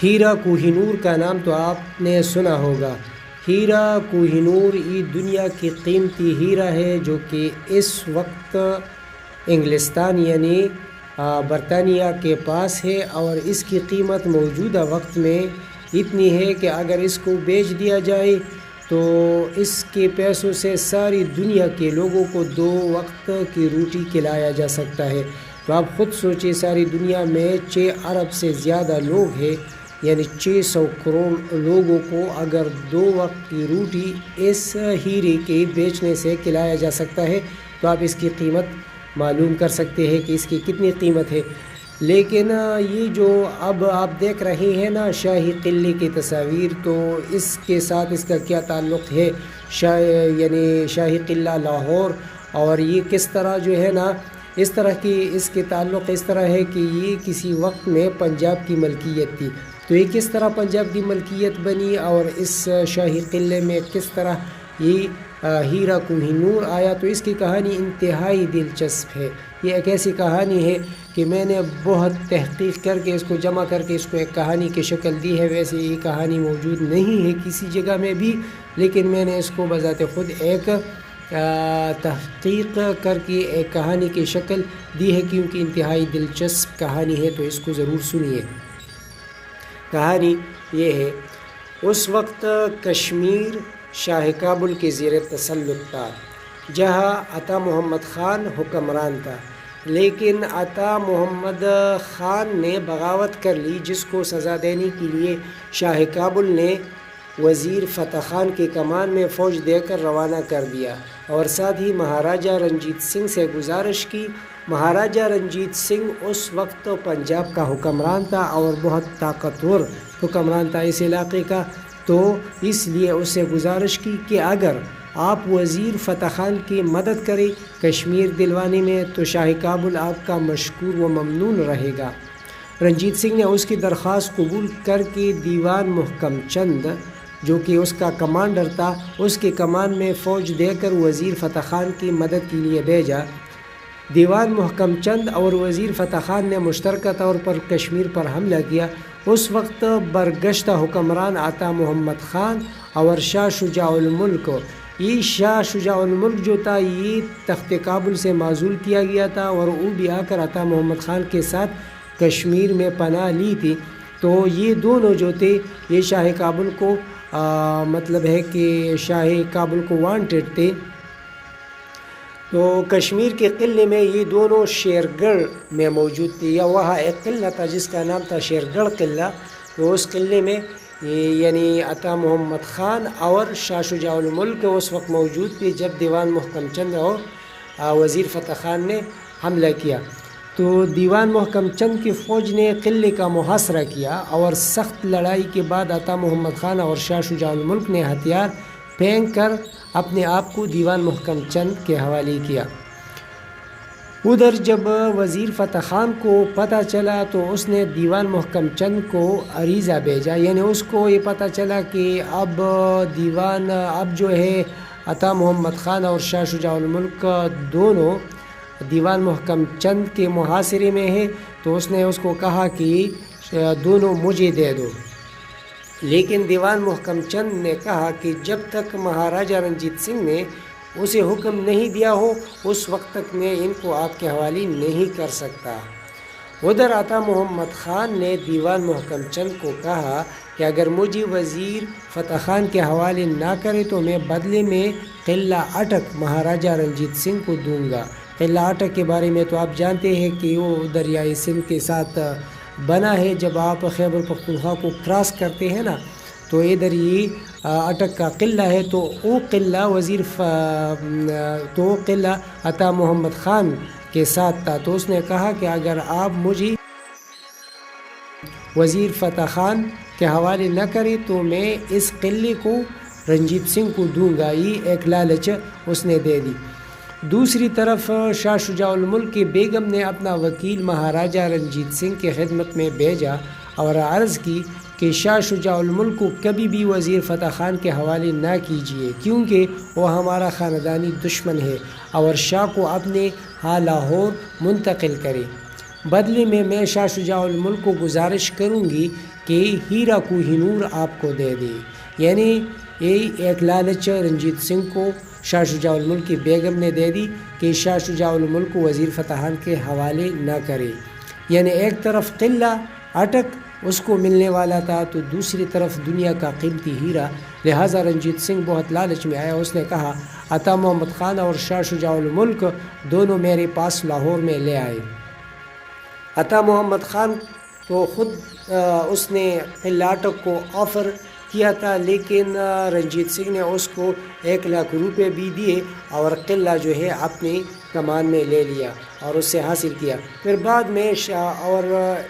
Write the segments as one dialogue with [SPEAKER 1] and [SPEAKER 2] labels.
[SPEAKER 1] ہیرا کوہ نور کا نام تو آپ نے سنا ہوگا۔ ہیرا کوہ نور یہ دنیا کی قیمتی ہیرا ہے جو کہ اس وقت انگلستان یعنی برطانیہ کے پاس ہے، اور اس کی قیمت موجودہ وقت میں اتنی ہے کہ اگر اس کو بیچ دیا جائے تو اس کے پیسوں سے ساری دنیا کے لوگوں کو 2 وقت کی روٹی کھلایا جا سکتا ہے۔ تو آپ خود سوچیں، ساری دنیا میں 6 ارب سے زیادہ لوگ ہیں، یعنی 600 کروڑ لوگوں کو اگر 2 وقت کی روٹی اس ہیرے کے بیچنے سے کھلایا جا سکتا ہے تو آپ اس کی قیمت معلوم کر سکتے ہیں کہ اس کی کتنی قیمت ہے۔ لیکن یہ جو اب آپ دیکھ رہے ہیں نا شاہی قلعے کی تصاویر، تو اس کے ساتھ اس کا کیا تعلق ہے؟ یعنی شاہی قلعہ لاہور، اور یہ کس طرح جو ہے نا اس طرح کی اس کے تعلق اس طرح ہے کہ یہ کسی وقت میں پنجاب کی ملکیت تھی، تو یہ کس طرح پنجاب کی ملکیت بنی، اور اس شاہی قلعے میں کس طرح یہ ہیرا کوہ نور آیا، تو اس کی کہانی انتہائی دلچسپ ہے۔ یہ ایک ایسی کہانی ہے کہ میں نے بہت تحقیق کر کے اس کو جمع کر کے اس کو ایک کہانی کی شکل دی ہے۔ ویسے یہ کہانی موجود نہیں ہے کسی جگہ میں بھی، لیکن میں نے اس کو بذات خود ایک تحقیق کر کے ایک کہانی کی شکل دی ہے، کیونکہ انتہائی دلچسپ کہانی ہے، تو اس کو ضرور سنیے۔ کہانی یہ ہے، اس وقت کشمیر شاہ کابل کے زیر تسلط تھا، جہاں عطا محمد خان حکمران تھا، لیکن عطا محمد خان نے بغاوت کر لی، جس کو سزا دینے کے لیے شاہ کابل نے وزیر فتح خان کے کمان میں فوج دے کر روانہ کر دیا، اور ساتھ ہی مہاراجہ رنجیت سنگھ سے گزارش کی۔ مہاراجہ رنجیت سنگھ اس وقت پنجاب کا حکمران تھا اور بہت طاقتور حکمران تھا اس علاقے کا، تو اس لیے اس سے گزارش کی کہ اگر آپ وزیر فتح خان کی مدد کریں کشمیر دلوانے میں تو شاہ کابل آپ کا مشکور و ممنون رہے گا۔ رنجیت سنگھ نے اس کی درخواست قبول کر کے دیوان محکم چند جو کہ اس کا کمانڈر تھا، اس کے کمان میں فوج دے کر وزیر فتح خان کی مدد کے لیے بھیجا۔ دیوان محکم چند اور وزیر فتح خان نے مشترکہ طور پر کشمیر پر حملہ کیا۔ اس وقت برگشتہ حکمران عطا محمد خان اور شاہ شجاع الملک، یہ شاہ شجاع الملک جو تھا یہ تخت کابل سے معزول کیا گیا تھا، اور وہ بھی آ کر عطا محمد خان کے ساتھ کشمیر میں پناہ لی تھی۔ تو یہ دونوں جو تھے یہ شاہ کابل کو مطلب ہے کہ شاہ کابل کو وانٹڈ تھے۔ تو کشمیر کے قلعے میں یہ دونوں شیر گڑھ میں موجود تھے، یا وہاں ایک قلعہ تھا جس کا نام تھا شیر گڑھ قلعہ، تو اس قلعے میں یعنی عطا محمد خان اور شاہ شجاع الملک اس وقت موجود تھے جب دیوان محکم چند اور وزیر فتح خان نے حملہ کیا۔ تو دیوان محکم چند کی فوج نے قلعے کا محاصرہ کیا، اور سخت لڑائی کے بعد عطا محمد خان اور شاہ شجاع الملک نے ہتھیار پھینک کر اپنے آپ کو دیوان محکم چند کے حوالے کیا۔ ادھر جب وزیر فتح خان کو پتہ چلا تو اس نے دیوان محکم چند کو عریضہ بھیجا، یعنی اس کو یہ پتہ چلا کہ اب جو ہے عطا محمد خان اور شاہ شجاع الملک دونوں دیوان محکم چند کے محاصرے میں ہیں، تو اس نے اس کو کہا کہ دونوں مجھے دے دو۔ لیکن دیوان محکم چند نے کہا کہ جب تک مہاراجہ رنجیت سنگھ نے اسے حکم نہیں دیا ہو اس وقت تک میں ان کو آپ کے حوالے نہیں کر سکتا۔ ادھر عطا محمد خان نے دیوان محکم چند کو کہا کہ اگر مجھے وزیر فتح خان کے حوالے نہ کرے تو میں بدلے میں قلعہ اٹک مہاراجہ رنجیت سنگھ کو دوں گا۔ قلعہ اٹک کے بارے میں تو آپ جانتے ہیں کہ وہ دریائے سندھ کے ساتھ بنا ہے۔ جب آپ خیبر پختونخوا کو کراس کرتے ہیں نا تو ادھر یہ اٹک کا قلعہ ہے، تو وہ قلعہ عطا محمد خان کے ساتھ تھا۔ تو اس نے کہا کہ اگر آپ مجھے وزیر فتح خان کے حوالے نہ کریں تو میں اس قلعے کو رنجیت سنگھ کو دوں گا۔ یہ ایک لالچ اس نے دے دی۔ دوسری طرف شاہ شجاع الملک کی بیگم نے اپنا وکیل مہاراجہ رنجیت سنگھ کی خدمت میں بھیجا اور عرض کی کہ شاہ شجاع الملک کو کبھی بھی وزیر فتح خان کے حوالے نہ کیجیے، کیونکہ وہ ہمارا خاندانی دشمن ہے، اور شاہ کو اپنے لاہور منتقل کرے۔ بدلے میں شاہ شجاع الملک کو گزارش کروں گی کہ ہیرا کوہ نور آپ کو دے دے۔ یعنی یہی ایک لالچ رنجیت سنگھ کو شاہ شجاع الملک کی بیگم نے دے دی کہ شاہ شجاع الملک کو وزیر فتحان کے حوالے نہ کرے۔ یعنی ایک طرف قلعہ اٹک اس کو ملنے والا تھا تو دوسری طرف دنیا کا قیمتی ہیرا، لہٰذا رنجیت سنگھ بہت لالچ میں آیا۔ اس نے کہا عطا محمد خان اور شاہ شجاع الملک دونوں میرے پاس لاہور میں لے آئے۔ عطا محمد خان کو خود اس نے قلعہ اٹک کو آفر کیا تھا، لیکن رنجیت سنگھ نے اس کو 1,00,000 روپے بھی دیے اور قلعہ جو ہے اپنی کمان میں لے لیا اور اس سے حاصل کیا۔ پھر بعد میں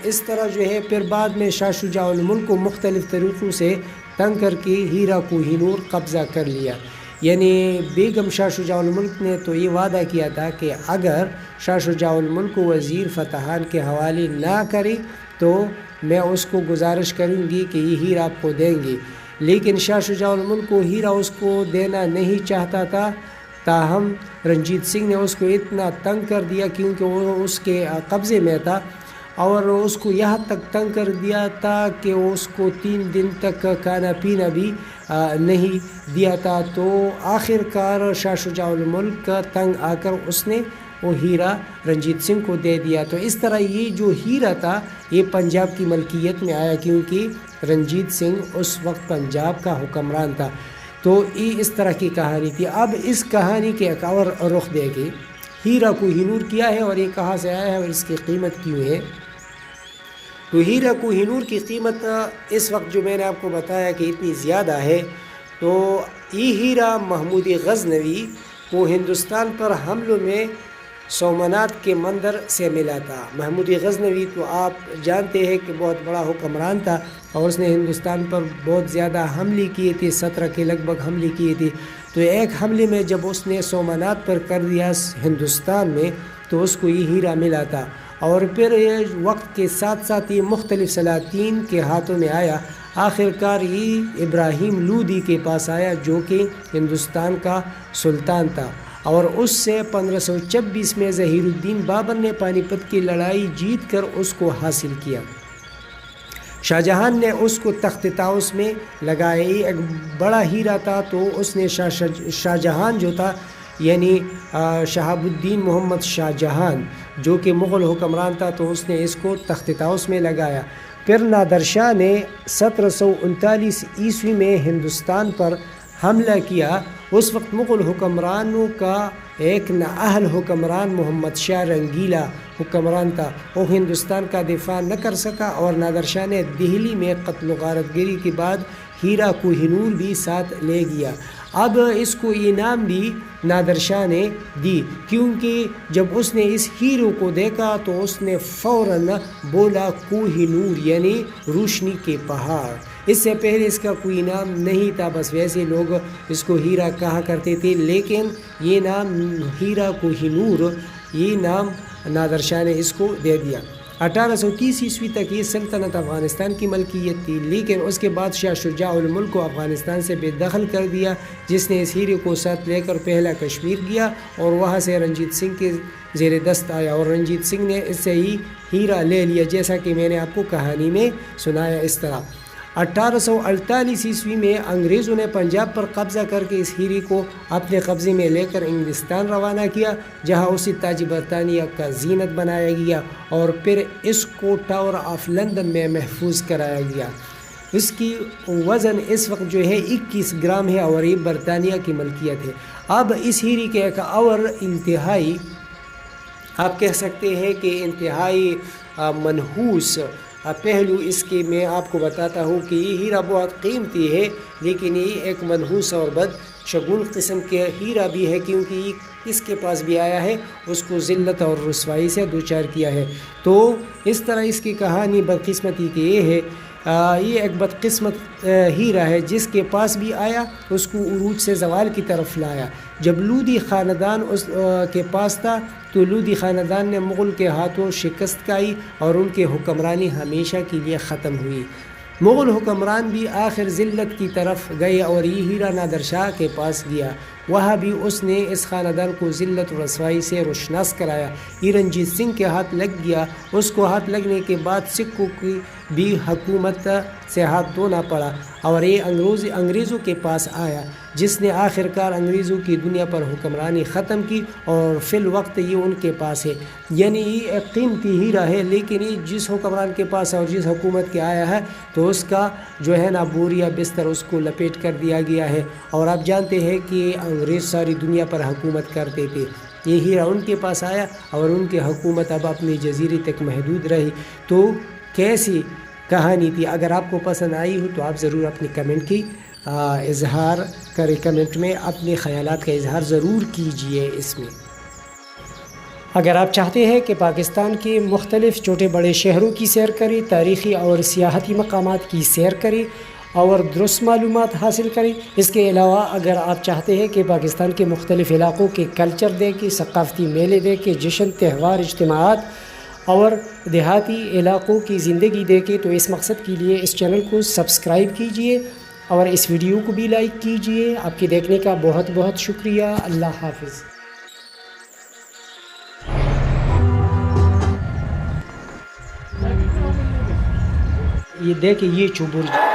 [SPEAKER 1] اس طرح جو ہے پھر بعد میں شاہ شجاع الملک کو مختلف طریقوں سے تنگ کر کے ہیرا کوہ نور قبضہ کر لیا۔ یعنی بیگم شاہ شجاع الملک نے تو یہ وعدہ کیا تھا کہ اگر شاہ شجاع الملک کو وزیر فتحان کے حوالے نہ کرے تو میں اس کو گزارش کروں گی کہ یہ ہیرا آپ کو دیں گے، لیکن شاہ شجاع الملک کو ہیرا اس کو دینا نہیں چاہتا تھا۔ تاہم رنجیت سنگھ نے اس کو اتنا تنگ کر دیا کیونکہ وہ اس کے قبضے میں تھا، اور اس کو یہاں تک تنگ کر دیا تھا کہ اس کو 3 دن تک کھانا پینا بھی نہیں دیا تھا۔ تو آخر کار شاہ شجاع الملک کا تنگ آ کر اس نے وہ ہیرا رنجیت سنگھ کو دے دیا۔ تو اس طرح یہ جو ہیرا تھا یہ پنجاب کی ملکیت میں آیا، کیونکہ رنجیت سنگھ اس وقت پنجاب کا حکمران تھا۔ تو یہ اس طرح کی کہانی تھی۔ اب اس کہانی کے ایک اور رخ دیکھیں، ہیرا کوہ نور کیا ہے اور یہ کہاں سے آیا ہے اور اس کی قیمت کیوں ہے۔ تو ہیرا کوہ نور کی قیمت اس وقت جو میں نے آپ کو بتایا کہ اتنی زیادہ ہے، تو یہ ہیرا محمود غزنوی کو ہندوستان پر حملوں میں سومنات کے مندر سے ملا تھا۔ محمود غزنوی تو آپ جانتے ہیں کہ بہت بڑا حکمران تھا اور اس نے ہندوستان پر بہت زیادہ حملے کیے تھے، 17 کے لگ بھگ حملے کیے تھے۔ تو ایک حملے میں جب اس نے سومنات پر کر دیا ہندوستان میں تو اس کو یہ ہیرا ملا تھا، اور پھر یہ وقت کے ساتھ ساتھ یہ مختلف سلاطین کے ہاتھوں میں آیا۔ آخر کار یہ ابراہیم لودھی کے پاس آیا جو کہ ہندوستان کا سلطان تھا، اور اس سے 1526 میں ظہیر الدین بابر نے پانی پت کی لڑائی جیت کر اس کو حاصل کیا۔ شاہ جہان نے اس کو تخت طاؤس میں لگایا۔ یہ ایک بڑا ہیرا تھا، تو اس نے شاہ جہان جو تھا یعنی شہاب الدین محمد شاہ جہان جو کہ مغل حکمران تھا، تو اس نے اس کو تخت طاؤس میں لگایا۔ پھر نادر شاہ نے 1739 عیسوی میں ہندوستان پر حملہ کیا۔ اس وقت مغل حکمرانوں کا ایک نااہل حکمران محمد شاہ رنگیلا حکمران تھا، وہ ہندوستان کا دفاع نہ کر سکا، اور نادر شاہ نے دہلی میں قتل و غارت گری کے بعد ہیرا کوہ نور بھی ساتھ لے گیا۔ اب اس کو انعام بھی نادر شاہ نے دی، کیونکہ جب اس نے اس ہیرو کو دیکھا تو اس نے فوراً بولا کوہ نور یعنی روشنی کے پہاڑ۔ اس سے پہلے اس کا کوئی نام نہیں تھا، بس ویسے لوگ اس کو ہیرا کہا کرتے تھے، لیکن یہ نام ہیرا کوہ نور یہ نام نادر شاہ نے اس کو دے دیا۔ 1830 عیسوی تک یہ سلطنت افغانستان کی ملکیت تھی، لیکن اس کے بعد شاہ شجاع الملک کو افغانستان سے بے دخل کر دیا، جس نے اس ہیرے کو ساتھ لے کر پہلا کشمیر گیا اور وہاں سے رنجیت سنگھ کے زیر دست آیا، اور رنجیت سنگھ نے اس سے ہی ہیرا لے لیا، جیسا کہ میں نے آپ کو کہانی میں سنایا اس طرح۔ 1848 عیسوی میں انگریزوں نے پنجاب پر قبضہ کر کے اس ہیرے کو اپنے قبضے میں لے کر انگلستان روانہ کیا، جہاں اسے تاج برطانیہ کا زینت بنایا گیا، اور پھر اس کو ٹاور آف لندن میں محفوظ کرایا گیا۔ اس کی وزن اس وقت جو ہے 21 گرام ہے، اور یہ برطانیہ کی ملکیت ہے۔ اب اس ہیرے کے ایک اور انتہائی آپ کہہ سکتے ہیں کہ انتہائی منحوس پہلو اس کے میں آپ کو بتاتا ہوں کہ یہ ہیرا بہت قیمتی ہے، لیکن یہ ایک منحوس اور بدشگون قسم کے ہیرا بھی ہے، کیونکہ یہ کس کے پاس بھی آیا ہے اس کو ذلت اور رسوائی سے دوچار کیا ہے۔ تو اس طرح اس کی کہانی بدقسمتی کی یہ ہے، یہ ایک بدقسمت ہیرا ہے، جس کے پاس بھی آیا اس کو عروج سے زوال کی طرف لایا۔ جب لودھی خاندان اس کے پاس تھا تو لودھی خاندان نے مغل کے ہاتھوں شکست کھائی اور ان کی حکمرانی ہمیشہ کے لیے ختم ہوئی۔ مغل حکمران بھی آخر ذلت کی طرف گئے اور یہ ہیرا نادر شاہ کے پاس گیا، وہاں بھی اس نے اس خاندان کو ذلت و رسوائی سے روشناس کرایا۔ یہ رنجیت سنگھ کے ہاتھ لگ گیا، اس کو ہاتھ لگنے کے بعد سکھوں کی بھی حکومت سے ہاتھ دھونا پڑا اور یہ انگریزوں کے پاس آیا، جس نے آخر کار انگریزوں کی دنیا پر حکمرانی ختم کی اور فی الوقت یہ ان کے پاس ہے۔ یعنی یہ ایک قیمتی ہیرا ہے، لیکن یہ جس حکمران کے پاس اور جس حکومت کے آیا ہے تو اس کا جو ہے نا بوریا بستر اس کو لپیٹ کر دیا گیا ہے۔ اور آپ جانتے ہیں کہ انگریز ساری دنیا پر حکومت کرتے تھے، یہ ہیرا ان کے پاس آیا اور ان کی حکومت اب اپنی جزیرے تک محدود رہی۔ تو کیسی کہانی تھی؟ اگر آپ کو پسند آئی ہو تو آپ ضرور اپنی کمنٹ کی اظہار کریں، کمنٹ میں اپنے خیالات کا اظہار ضرور کیجئے اس میں۔ اگر آپ چاہتے ہیں کہ پاکستان کے مختلف چھوٹے بڑے شہروں کی سیر کریں، تاریخی اور سیاحتی مقامات کی سیر کریں اور درست معلومات حاصل کریں، اس کے علاوہ اگر آپ چاہتے ہیں کہ پاکستان کے مختلف علاقوں کے کلچر دیکھیں، ثقافتی میلے دیکھیں، جشن تہوار اجتماعات اور دیہاتی علاقوں کی زندگی دیکھیں، تو اس مقصد کے لیے اس چینل کو سبسکرائب کیجئے اور اس ویڈیو کو بھی لائک کیجئے۔ آپ کے دیکھنے کا بہت بہت شکریہ۔ اللہ حافظ۔ یہ دیکھیں، یہ چوبر